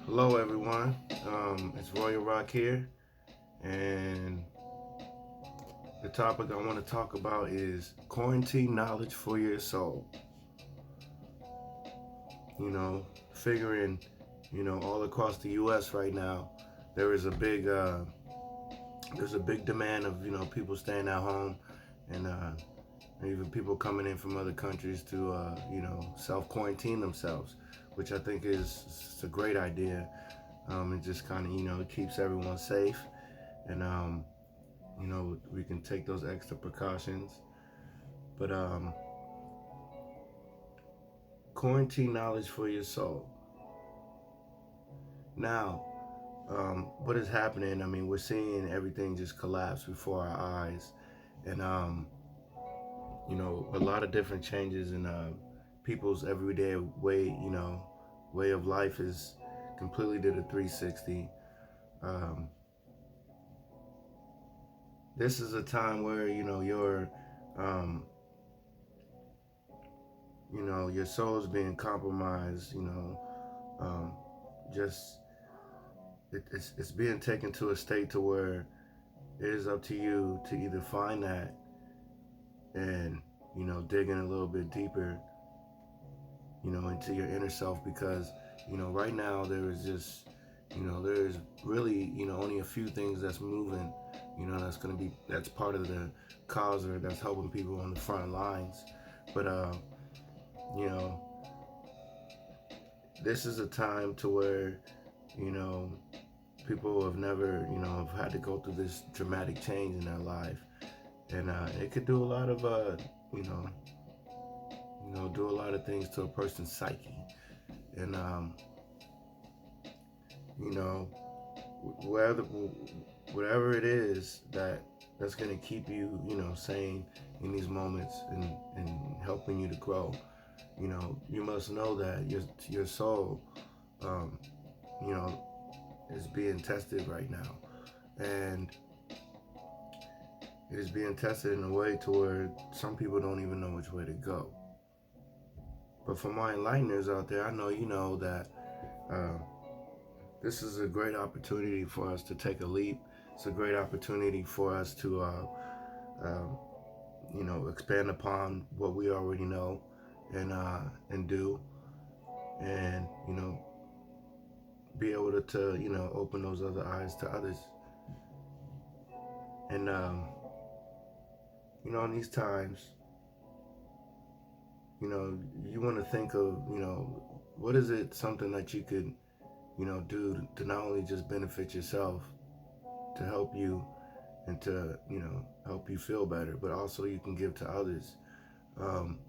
Hello, everyone. It's Royal Rock here, and the topic I want to talk about is quarantine knowledge for your soul. Figuring, all across the U.S. right now, there is a big, there's a big demand of people staying at home, and even people coming in from other countries to self quarantine themselves, which I think is it's a great idea. It just kind of it keeps everyone safe, and we can take those extra precautions. But quarantine knowledge for your soul. Now, what is happening? I mean, we're seeing everything just collapse before our eyes, and a lot of different changes in people's everyday way of life is completely did a 360. Um, this is a time where um, your soul is being compromised. Um, just it's being taken to a state to where it is up to you to either find that and digging a little bit deeper into your inner self, because right now there is just there's really only a few things that's moving, that's part of the cause, or that's helping people on the front lines. But you know this is a time to where you know people have never have had to go through this dramatic change in their life, and it could do a lot of you know do a lot of things to a person's psyche. And you know whether whatever it is that's going to keep you sane in these moments, and helping you to grow, you must know that your soul um, you know is being tested right now, and it is being tested in a way to where some people don't even know which way to go. But for my enlighteners out there, I know that uh, this is a great opportunity for us to take a leap. It's a great opportunity for us to um, expand upon what we already know, and do, and be able to open those other eyes to others. And in these times, you want to think of what is it something that you could do to not only just benefit yourself, to help you, and to help you feel better, but also you can give to others. Um,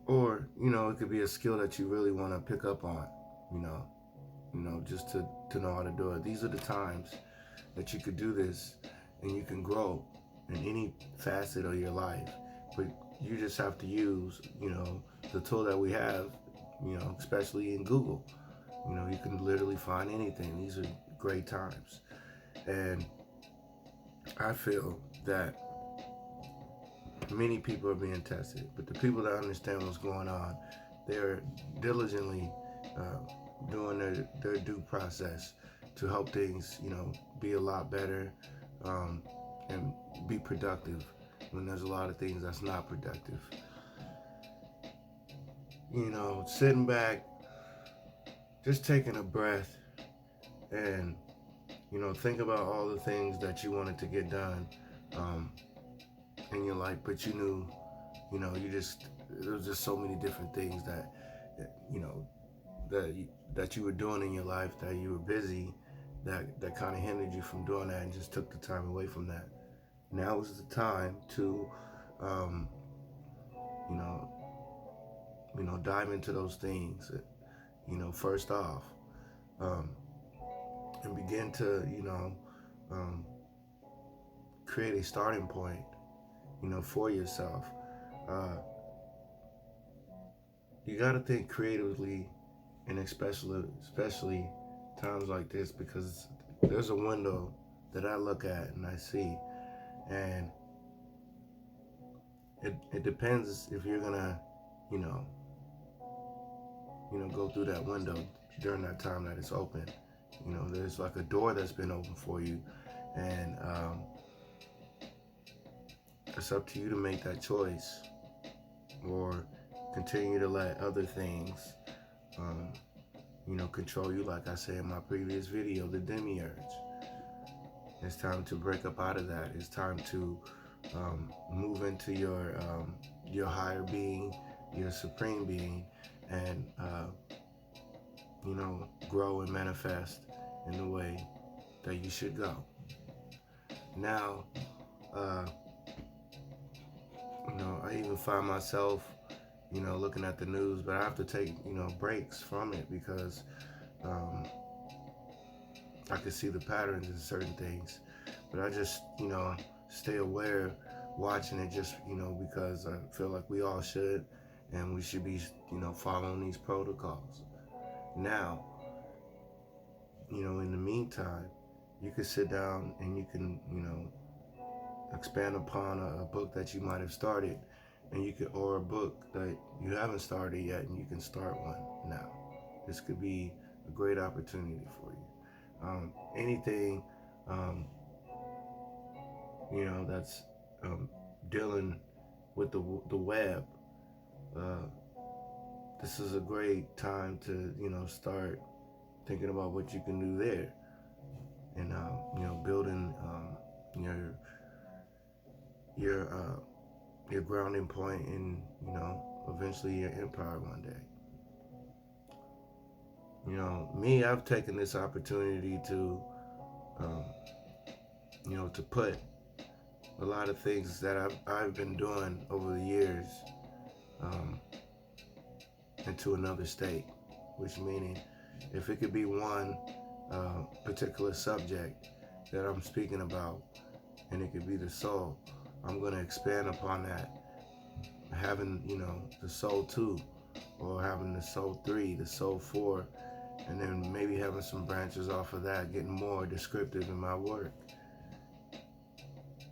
or it could be a skill that you really want to pick up on. You know, just to know how to do it. These are the times that you could do this, and you can grow in any facet of your life. But you just have to use the tool that we have. Especially in Google. You can literally find anything. These are great times, and I feel that many people are being tested, but the people that understand what's going on, they're diligently doing their due process to help things, be a lot better, um, and be productive when there's a lot of things that's not productive. Sitting back, just taking a breath, and think about all the things that you wanted to get done um, in your life, but you knew, you just there was just so many different things you know that that you were doing in your life, that you were busy, that kind of hindered you from doing that and just took the time away from that. Now is the time to um, you know dive into those things. First off, um, and begin to um, create a starting point for yourself. Uh, you got to think creatively, and especially times like this, because there's a window that I look at and I see, and it depends if you're gonna you know go through that window during that time that it's open. There's like a door that's been open for you, and it's up to you to make that choice, or continue to let other things, control you. Like I said in my previous video, the demiurge. It's time to break up out of that. It's time to move into your higher being, your supreme being, and grow and manifest in the way that you should go. Now, I even find myself, looking at the news, but I have to take, breaks from it because I can see the patterns in certain things. But I just, stay aware watching it just, because I feel like we all should, and we should be, following these protocols. Now, in the meantime, you can sit down and you can, expand upon a book that you might have started, and or a book that you haven't started yet, and you can start one now. This could be a great opportunity for you. Anything, that's dealing with the web. This is a great time to, start thinking about what you can do there, and building your grounding point, and eventually your empire one day. Me, I've taken this opportunity to to put a lot of things that I've been doing over the years into another state, which meaning if it could be one particular subject that I'm speaking about, and it could be the soul, I'm going to expand upon that, having, the soul 2, or having the soul 3, the soul 4, and then maybe having some branches off of that, getting more descriptive in my work.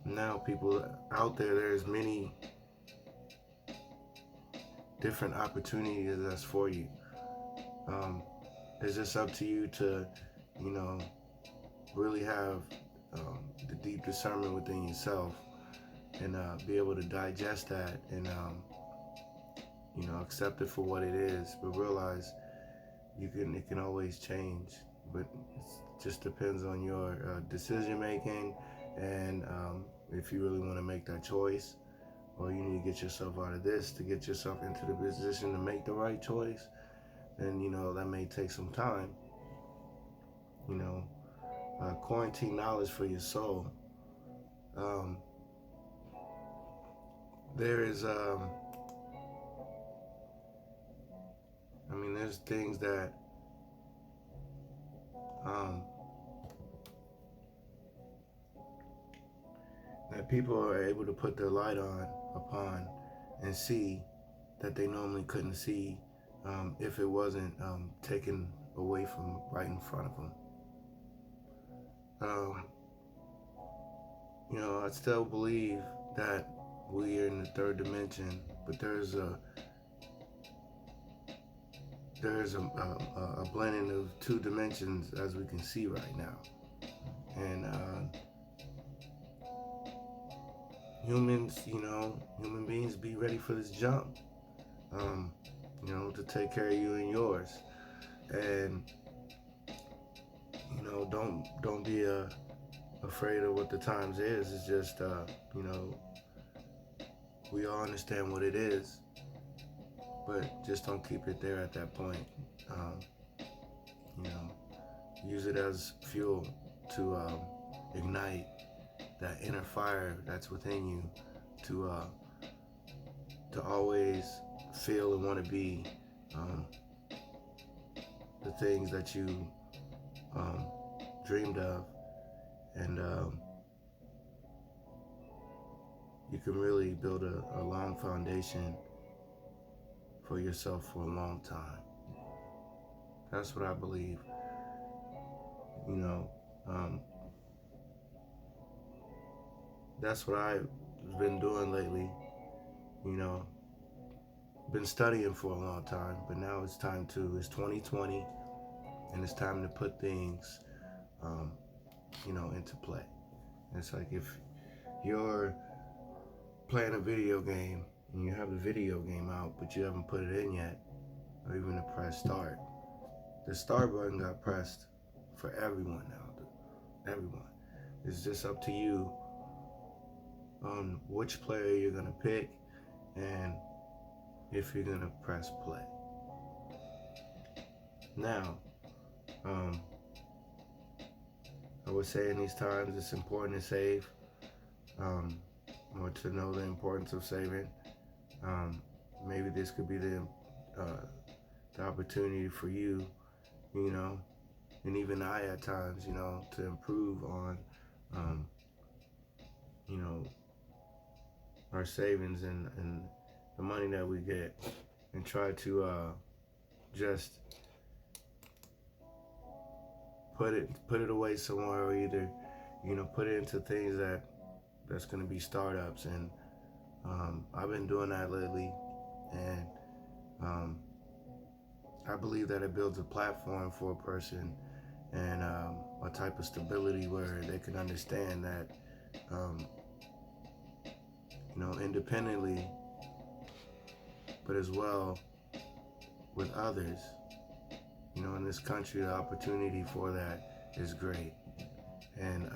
Now, people out there, there's many different opportunities that's for you. It's just up to you to, really have the deep discernment within yourself, and be able to digest that, and accept it for what it is, but realize it can always change. But it just depends on your decision making, and if you really want to make that choice, or you need to get yourself out of this to get yourself into the position to make the right choice, then that may take some time. Quarantine knowledge for your soul. There is there's things that that people are able to put their light upon and see that they normally couldn't see if it wasn't taken away from right in front of them. I still believe that we are in the third dimension, but there's a blending of two dimensions, as we can see right now, and human beings, be ready for this jump, to take care of you and yours, and don't be afraid of what the times is. It's just we all understand what it is, but just don't keep it there at that point. Use it as fuel to ignite that inner fire that's within you, to always feel and want to be the things that you dreamed of, and you can really build a long foundation for yourself for a long time. That's what I believe. That's what I've been doing lately. been studying for a long time, but now it's 2020, and it's time to put things, um, into play. And it's like if you're playing a video game and you have the video game out, but you haven't put it in yet, or even to press start. The start button got pressed for everyone now. Everyone. It's just up to you on which player you're gonna pick and if you're gonna press play. Now, I would say in these times it's important to save, or to know the importance of saving. Maybe this could be the opportunity for you, and even I at times, to improve on, our savings and the money that we get, and try to just put it away somewhere, or either put it into things that's going to be startups. And I've been doing that lately, and I believe that it builds a platform for a person, and a type of stability where they can understand that, independently, but as well with others. In this country, the opportunity for that is great. And,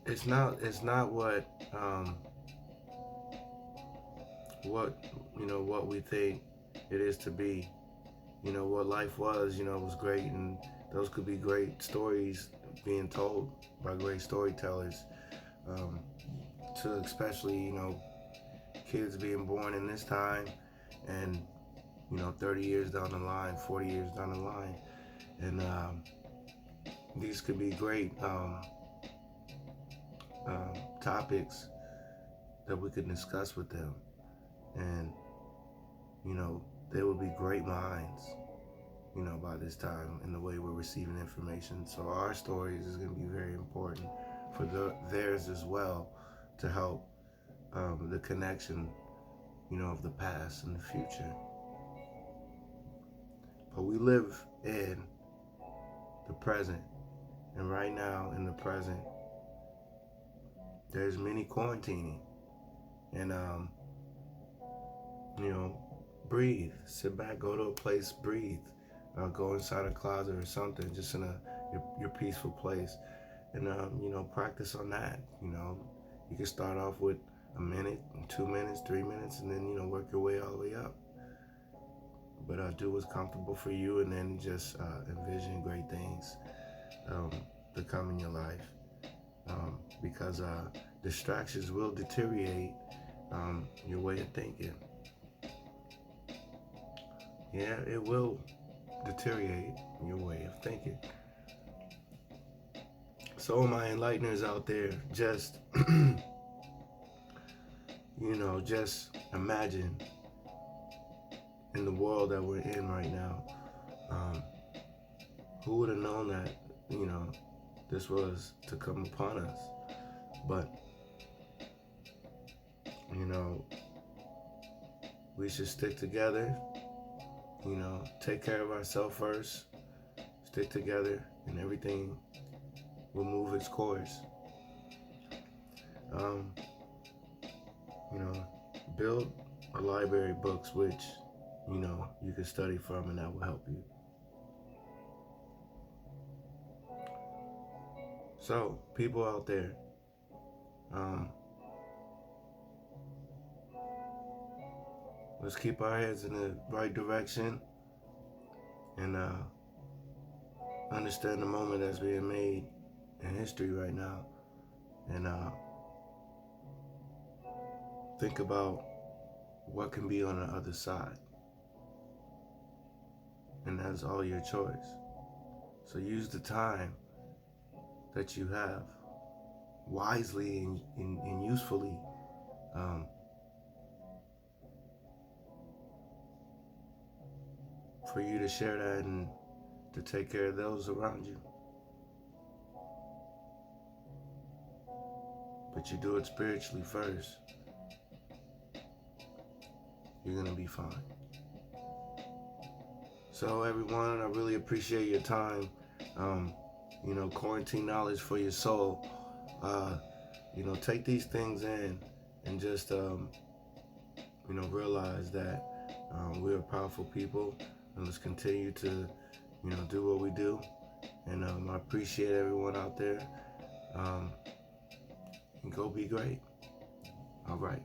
it's not what we think it is to be. What life was, was great, and those could be great stories being told by great storytellers, to especially, kids being born in this time, and 30 years down the line, 40 years down the line. And these could be great topics that we could discuss with them, and they would be great minds, by this time, in the way we're receiving information. So our stories is going to be very important for theirs as well, to help the connection, of the past and the future. But we live in the present, and right now in the present, there's many quarantining, and breathe, sit back, go to a place, breathe, go inside a closet or something, just in your peaceful place, and practice on that. You can start off with a minute, 2 minutes, 3 minutes, and then work your way all the way up. But do what's comfortable for you, and then just envision great things to come in your life, because distractions will deteriorate your way of thinking. Yeah, it will deteriorate your way of thinking. So my enlighteners out there, just just imagine, in the world that we're in right now, who would have known that this was to come upon us? But we should stick together, take care of ourselves first, stick together, and everything will move its course. Build a library of books which you can study from, and that will help you. So, people out there, let's keep our heads in the right direction, and understand the moment that's being made in history right now, and think about what can be on the other side. And that's all your choice. So use the time that you have wisely and usefully, for you to share that and to take care of those around you. but you do it spiritually first, you're going to be fine. So everyone, I really appreciate your time. Quarantine knowledge for your soul. Take these things in and just, realize that we're powerful people, and let's continue to, do what we do. And I appreciate everyone out there. And go be great. All right.